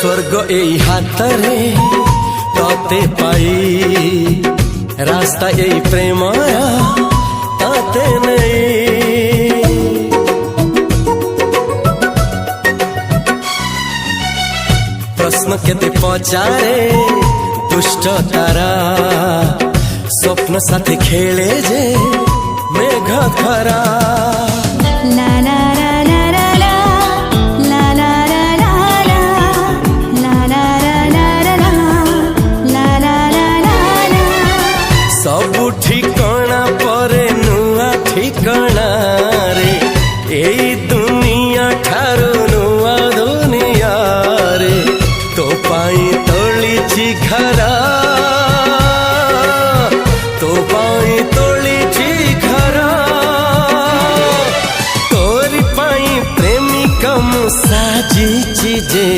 स्वर्ग एई हातरे तते पाई रास्ता एई प्रेमया ताते नहीं। प्रश्न केते पचारे दुष्ट तारा स्वप्न साथी खेले जे मेघ खरा। ला ला ला ला ला ला ला ला ला ला ला ला ला ला ला। सबु ठिकाना परे नुआ ठिकाना रे एई दुनिया ठारू नुआ दुनिया रे। तो पाई तोलिछि घरा तो पाई तोलिछि घरा तोरी पाई प्रेमिका मु साजिछि जे